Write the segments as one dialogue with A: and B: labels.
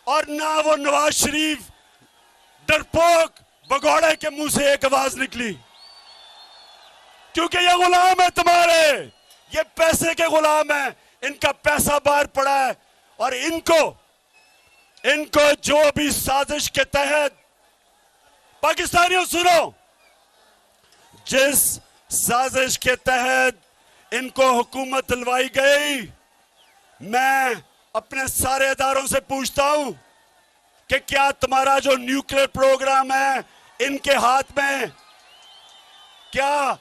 A: और ना वो नवाज शरीफ डरपोक भगौड़े के मुंह से एक आवाज निकली, क्योंकि ये गुलाम है तुम्हारे, ये पैसे के गुलाम है, इनका पैसा बाहर पड़ा है। और इनको जो भी साजिश के तहत, पाकिस्तानियों सुनो, जिस साजिश के तहत इनको हुकूमत दिलवाई गई, मैं अपने सारे इदारों से पूछता हूं कि क्या तुम्हारा जो न्यूक्लियर प्रोग्राम है इनके हाथ में, क्या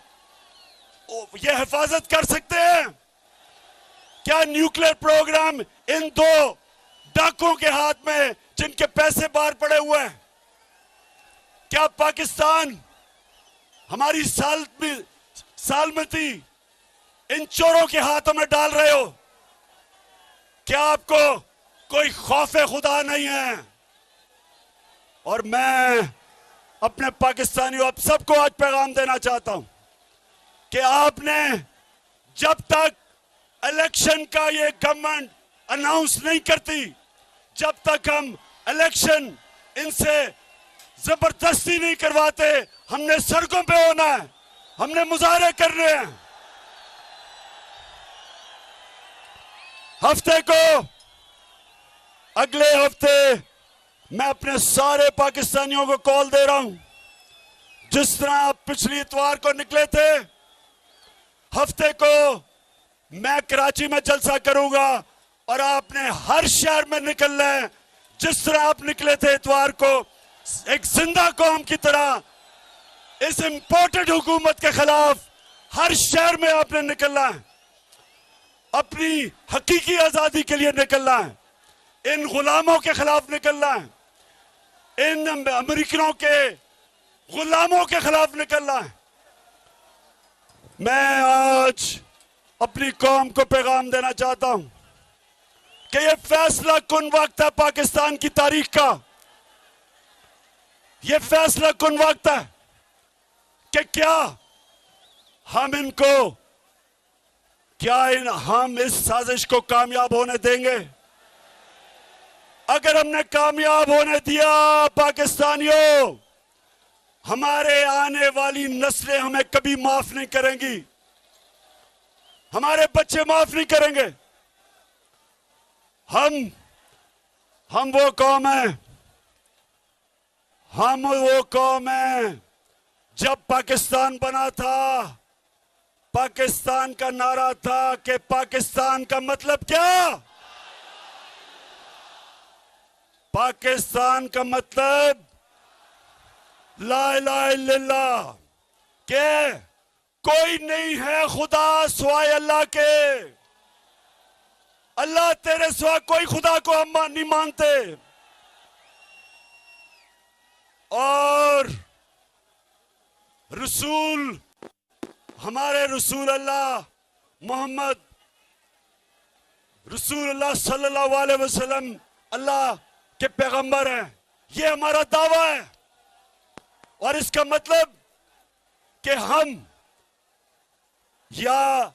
A: ये हिफाजत कर सकते हैं? क्या न्यूक्लियर प्रोग्राम इन दो डाकुओं के हाथ में जिनके पैसे बाहर पड़े हुए हैं? क्या पाकिस्तान हमारी सालमती इन चोरों के हाथों में डाल रहे हो? क्या आपको कोई खौफे खुदा नहीं है? और मैं अपने पाकिस्तानियों आप सबको आज पैगाम देना चाहता हूं कि आपने जब तक इलेक्शन का ये गवर्नमेंट अनाउंस नहीं करती, जब तक हम इलेक्शन इनसे जबरदस्ती नहीं करवाते, हमने सड़कों पे होना है, हमने मुजाहरे करने हैं। अगले हफ्ते मैं अपने सारे पाकिस्तानियों को कॉल दे रहा हूं, जिस तरह आप पिछली इतवार को निकले थे, हफ्ते को मैं कराची में जलसा करूंगा और आपने हर शहर में निकलना है, जिस तरह आप निकले थे इतवार को, एक जिंदा कौम की तरह इस इंपोर्टेड हुकूमत के खिलाफ हर शहर में आपने निकलना है, अपनी हकीकी आजादी के लिए निकलना है, इन गुलामों के खिलाफ निकलना है, इन अमेरिकनों के गुलामों के खिलाफ निकलना है। मैं आज अपनी कौम को पैगाम देना चाहता हूं कि यह फैसला कुन वक्त है पाकिस्तान की तारीख का, यह फैसला कुन वक्त है कि क्या हम इस साजिश को कामयाब होने देंगे? अगर हमने कामयाब होने दिया पाकिस्तानियों, हमारे आने वाली नस्लें हमें कभी माफ नहीं करेंगी, हमारे बच्चे माफ नहीं करेंगे। हम वो कौम है, जब पाकिस्तान बना था, पाकिस्तान का नारा था कि पाकिस्तान का मतलब क्या? पाकिस्तान का मतलब ला इलाहा इल्लल्लाह, के कोई नहीं है खुदा सिवाय अल्लाह के, अल्लाह तेरे सिवा कोई खुदा को हम नहीं मानते। और रसूल, हमारे रसूल अल्लाह मोहम्मद रसूलुल्लाह सल्लल्लाहु अलैहि वसल्लम अल्लाह के पैगंबर हैं, ये हमारा दावा है। और इसका मतलब कि हम या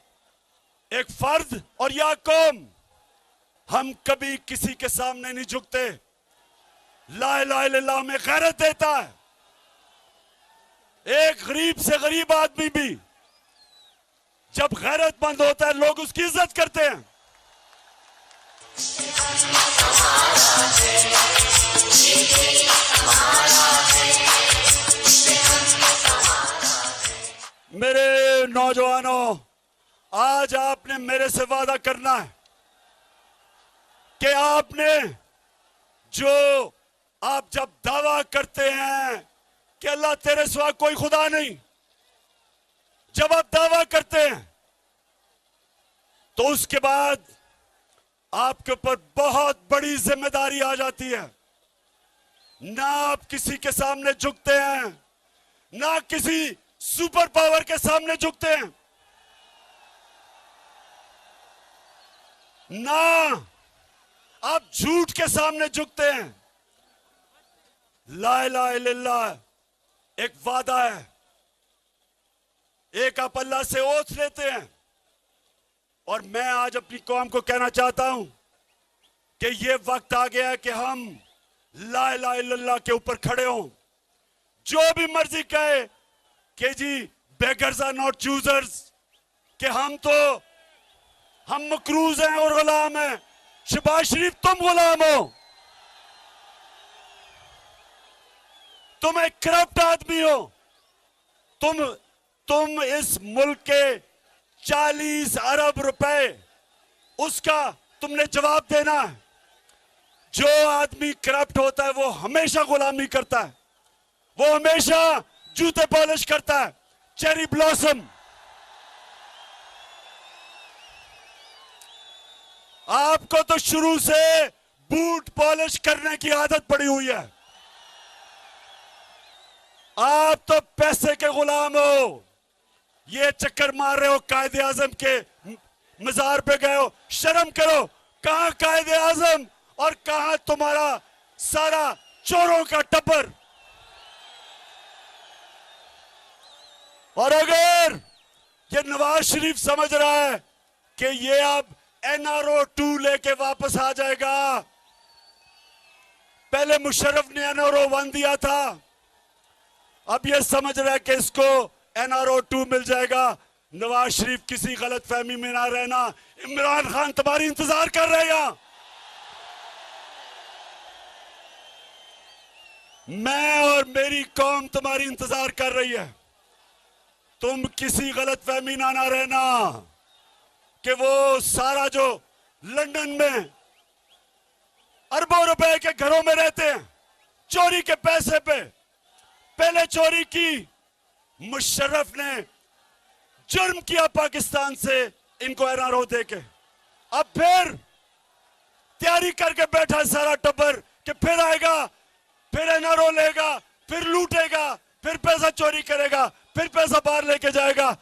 A: एक फर्द और या कौम, हम कभी किसी के सामने नहीं झुकते। ला इलाहा इल्लल्लाह में गैरत देता है। एक गरीब से गरीब आदमी भी जब गैरतमंद होता है, लोग उसकी इज्जत करते हैं। मेरे नौजवानों, आज आपने मेरे से वादा करना है कि आप जब दावा करते हैं कि अल्लाह तेरे सिवा कोई खुदा नहीं, जब आप दावा करते हैं तो उसके बाद आपके ऊपर बहुत बड़ी जिम्मेदारी आ जाती है। ना आप किसी के सामने झुकते हैं, ना किसी सुपर पावर के सामने झुकते हैं, ना आप झूठ के सामने झुकते हैं। ला इलाहा इल्लल्लाह एक वादा है, एक आप अल्लाह से ओथ लेते हैं। और मैं आज अपनी कौम को कहना चाहता हूं कि ये वक्त आ गया है कि हम ला इलाहा इल्लल्लाह के ऊपर खड़े हों। जो भी मर्जी कहे कि जी बेगर्स आर नॉट चूजर्स, कि हम मकरूज हैं और गुलाम हैं। शहबाज शरीफ तुम गुलाम हो, तुम एक करप्ट आदमी हो। तुम इस मुल्क के 40 अरब रुपए उसका तुमने जवाब देना है। जो आदमी करप्ट होता है वो हमेशा गुलामी करता है, वो हमेशा जूते पॉलिश करता है। चेरी ब्लॉसम, आपको तो शुरू से बूट पॉलिश करने की आदत पड़ी हुई है। आप तो पैसे के गुलाम हो। ये चक्कर मार रहे हो कायदे आजम के मजार पे गए हो, शर्म करो। कहां कायदे आजम और कहां तुम्हारा सारा चोरों का टब्बर। और अगर ये नवाज शरीफ समझ रहा है कि ये अब NRO 2 लेके वापस आ जाएगा, पहले मुशर्रफ ने NRO 1 दिया था, अब ये समझ रहा है कि इसको NRO 2 मिल जाएगा। नवाज शरीफ किसी गलत फहमी में ना रहना। इमरान खान तुम्हारी इंतजार कर रहे हैं यहां। मैं और मेरी कौम तुम्हारी इंतजार कर रही है। तुम किसी गलत फहमी ना रहना कि वो सारा जो लंदन में अरबों रुपए के घरों में रहते हैं चोरी के पैसे पे, पहले चोरी की, मुशर्रफ ने जुर्म किया पाकिस्तान से इनको NRO देके, अब फिर तैयारी करके बैठा सारा टब्बर कि फिर आएगा, फिर NRO लेगा, फिर लूटेगा, फिर पैसा चोरी करेगा, फिर पैसा बाहर लेके जाएगा।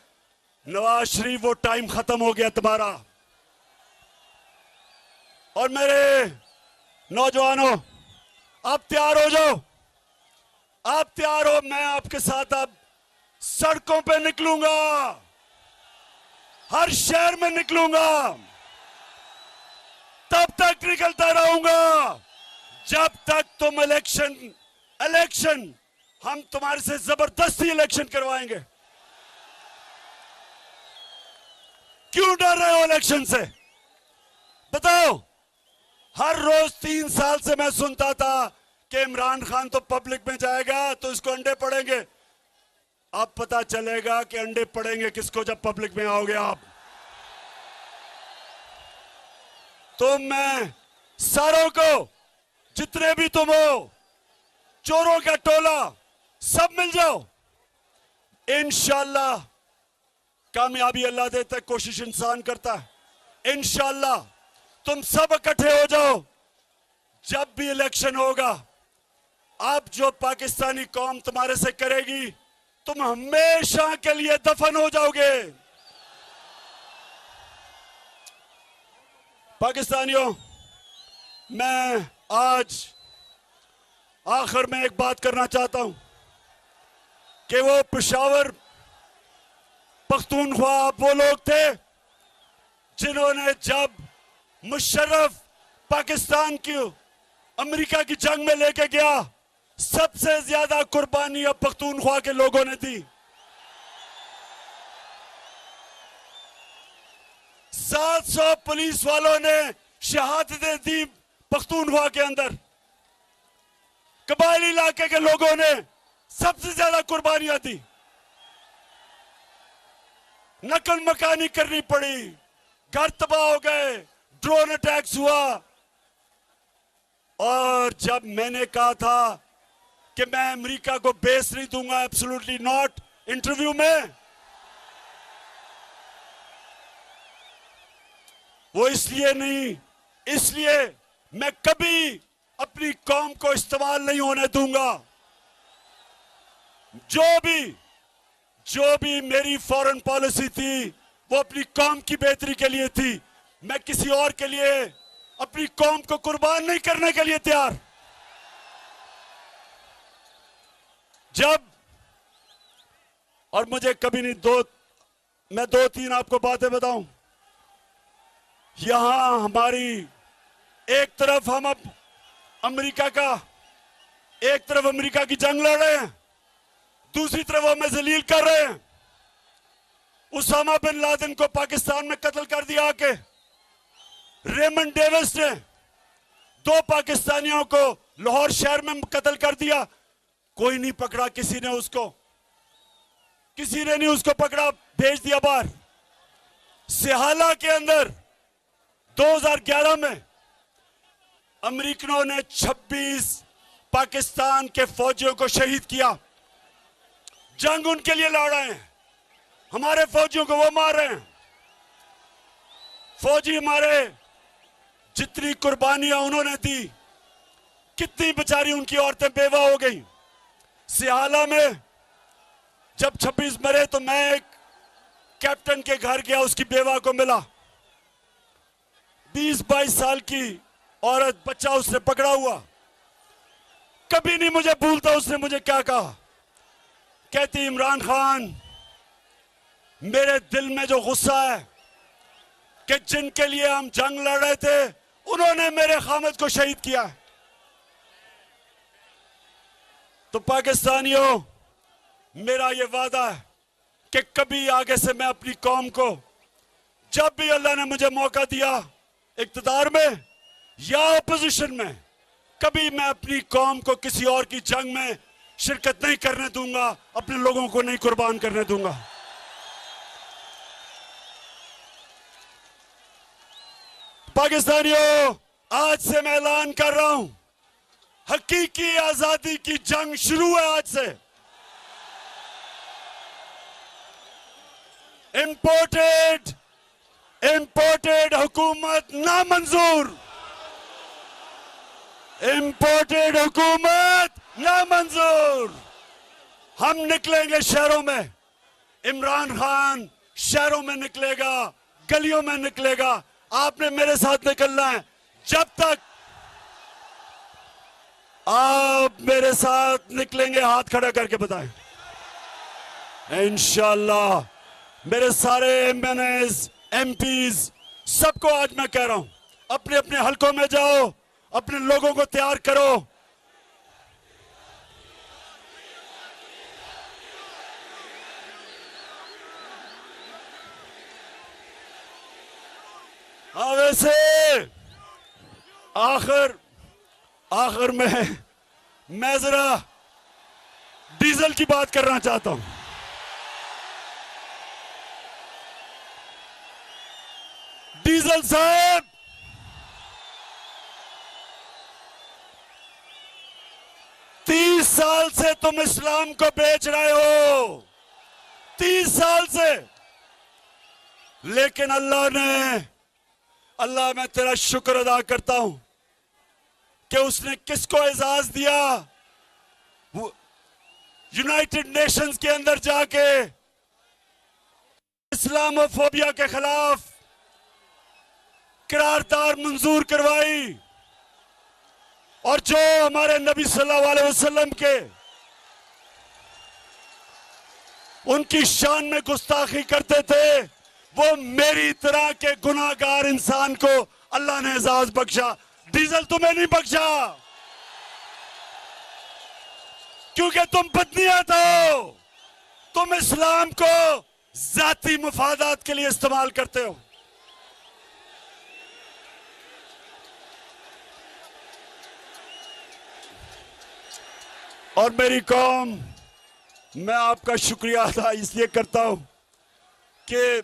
A: नवाज शरीफ वो टाइम खत्म हो गया तुम्हारा। और मेरे नौजवानों, आप तैयार हो जाओ, आप तैयार हो। मैं आपके साथ अब सड़कों पे निकलूंगा, हर शहर में निकलूंगा, तब तक निकलता रहूंगा जब तक तुम इलेक्शन हम तुम्हारे से जबरदस्ती इलेक्शन करवाएंगे। क्यों डर रहे हो इलेक्शन से? बताओ। हर रोज 3 साल से मैं सुनता था कि इमरान खान तो पब्लिक में जाएगा तो इसको अंडे पड़ेंगे। अब पता चलेगा कि अंडे पड़ेंगे किसको जब पब्लिक में आओगे आप। तो मैं सारों को, जितने भी तुम हो, चोरों का टोला, सब मिल जाओ। इंशाअल्लाह कामयाबी अल्लाह देता है, कोशिश इंसान करता है। इंशाअल्लाह तुम सब इकट्ठे हो जाओ। जब भी इलेक्शन होगा, अब जो पाकिस्तानी कौम तुम्हारे से करेगी, तुम हमेशा के लिए दफन हो जाओगे। पाकिस्तानियों, मैं आज आखिर में एक बात करना चाहता हूं कि वो पेशावर पख्तूनख्वा वो लोग थे जिन्होंने जब मुशर्रफ पाकिस्तान की अमेरिका की जंग में लेके गया, सबसे ज्यादा कुर्बानी अब पख्तूनख्वा के लोगों ने दी। 700 पुलिस वालों ने शहादतें दी पख्तूनख्वा के अंदर। कबायली इलाके के लोगों ने सबसे ज्यादा कुर्बानियां दी। नकल मकानी करनी पड़ी, घर तबाह हो गए, ड्रोन अटैक्स हुआ। और जब मैंने कहा था कि मैं अमेरिका को बेस नहीं दूंगा, एब्सोल्युटली नॉट, इंटरव्यू में, वो इसलिए नहीं, इसलिए मैं कभी अपनी कौम को इस्तेमाल नहीं होने दूंगा। जो भी मेरी फॉरेन पॉलिसी थी वो अपनी कौम की बेहतरी के लिए थी। मैं किसी और के लिए अपनी कौम को कुर्बान नहीं करने के लिए तैयार। जब, और मुझे कभी नहीं, मैं 2-3 आपको बातें बताऊं। यहां हमारी एक तरफ हम अब एक तरफ अमेरिका की जंग लड़ रहे हैं, दूसरी तरफ हमें जलील कर रहे हैं। उसामा बिन लादेन को पाकिस्तान में कत्ल कर दिया के रेमंड डेविस ने 2 पाकिस्तानियों को लाहौर शहर में कत्ल कर दिया। कोई नहीं पकड़ा, किसी ने नहीं उसको पकड़ा, भेज दिया बाहर। सिहाला के अंदर 2011 में अमेरिकनों ने 26 पाकिस्तान के फौजियों को शहीद किया। जंग उनके लिए लड़ रहे हैं, हमारे फौजियों को वो मार रहे हैं। फौजी हमारे जितनी कुर्बानियां उन्होंने दी, कितनी बेचारी उनकी औरतें बेवा हो गई। सिहाला में जब 26 मरे तो मैं एक कैप्टन के घर गया, उसकी बेवा को मिला। 20-22 साल की औरत, बच्चा उसने पकड़ा हुआ। कभी नहीं मुझे भूलता उसने मुझे क्या कहा। कहती, इमरान खान, मेरे दिल में जो गुस्सा है कि जिनके लिए हम जंग लड़ रहे थे उन्होंने मेरे खामद को शहीद किया। तो पाकिस्तानियों, मेरा ये वादा है कि कभी आगे से मैं अपनी कौम को, जब भी अल्लाह ने मुझे मौका दिया इक्तदार में या अपोजिशन में, कभी मैं अपनी कौम को किसी और की जंग में शिरकत नहीं करने दूंगा, अपने लोगों को नहीं कुर्बान करने दूंगा। पाकिस्तानियों, आज से मैं ऐलान कर रहा हूं, हकीकी आजादी की जंग शुरू है आज से। इंपोर्टेड हुकूमत नामंजूर, इंपोर्टेड हुकूमत नामंजूर। हम निकलेंगे शहरों में, इमरान खान शहरों में निकलेगा, गलियों में निकलेगा। आपने मेरे साथ निकलना है। जब तक आप मेरे साथ निकलेंगे, हाथ खड़ा करके बताएं। इंशाअल्लाह मेरे सारे एमएनएस, एमपीज, सबको आज मैं कह रहा हूं, अपने अपने हलकों में जाओ, अपने लोगों को तैयार करो। हाँ, वैसे आखिर में मैं जरा डीजल की बात करना चाहता हूं। डीजल साहब, तीस साल से तुम इस्लाम को बेच रहे हो, 30 साल से। लेकिन अल्लाह, मैं तेरा शुक्र अदा करता हूं कि उसने किसको एजाज दिया, यूनाइटेड नेशंस के अंदर जाके इस्लामोफोबिया के खिलाफ करारदाद मंजूर करवाई। और जो हमारे नबी सल्लल्लाहु अलैहि वसल्लम के उनकी शान में गुस्ताखी करते थे, वो मेरी तरह के गुनाहगार इंसान को अल्लाह ने एजाज बख्शा। डीजल तुम्हें नहीं बख्शा, क्योंकि तुम बदनीयत हो। तुम इस्लाम को जाती मुफादात के लिए इस्तेमाल करते हो। और मेरी कौम, मैं आपका शुक्रिया अदा इसलिए करता हूं कि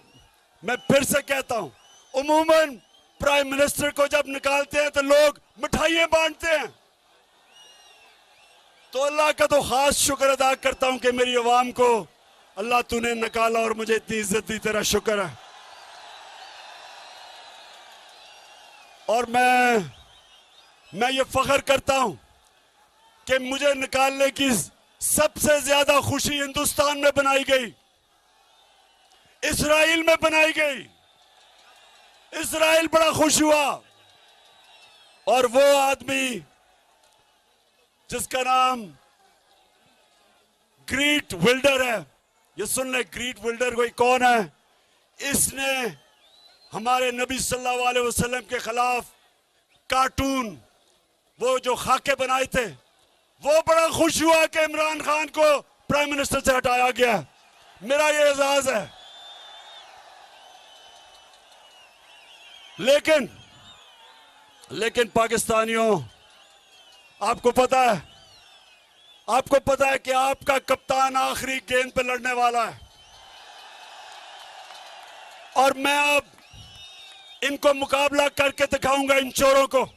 A: मैं फिर से कहता हूं, उमूमन प्राइम मिनिस्टर को जब निकालते हैं तो लोग मिठाइयां बांटते हैं। तो अल्लाह का तो खास शुक्र अदा करता हूं कि मेरी अवाम को अल्लाह तूने निकाला और मुझे इतनी इज्जत दी, तेरा शुक्र है। और मैं ये फख्र करता हूं कि मुझे निकालने की सबसे ज्यादा खुशी हिंदुस्तान में बनाई गई, इजराइल में बनाई गई। इजराइल बड़ा खुश हुआ। और वो आदमी जिसका नाम ग्रीट विल्डर है, ये सुन ले, ग्रीट विल्डर कोई कौन है? इसने हमारे नबी सल्लल्लाहु अलैहि वसल्लम के खिलाफ कार्टून, वो जो खाके बनाए थे, वो बड़ा खुश हुआ कि इमरान खान को प्राइम मिनिस्टर से हटाया गया। मेरा ये एजाज है। लेकिन पाकिस्तानियों, आपको पता है कि आपका कप्तान आखिरी गेंद पे लड़ने वाला है, और मैं अब इनको मुकाबला करके दिखाऊंगा, इन चोरों को।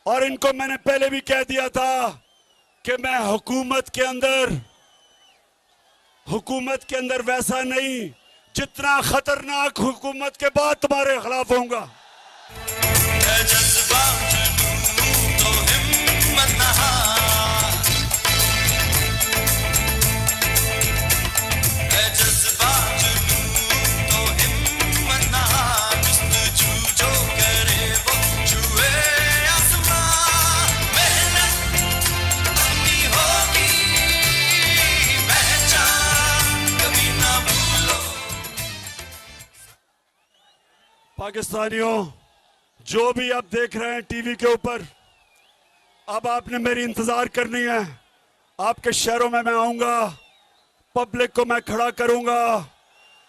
A: और इनको मैंने पहले भी कह दिया था कि मैं हुकूमत के अंदर वैसा नहीं, जितना खतरनाक हुकूमत के बाद तुम्हारे खिलाफ होऊंगा। पाकिस्तानियों, जो भी आप देख रहे हैं टीवी के ऊपर, अब आपने मेरी इंतजार करनी है। आपके शहरों में मैं आऊंगा, पब्लिक को मैं खड़ा करूंगा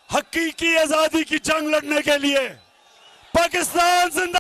A: हकीकी आजादी की जंग लड़ने के लिए। पाकिस्तान जिंदा।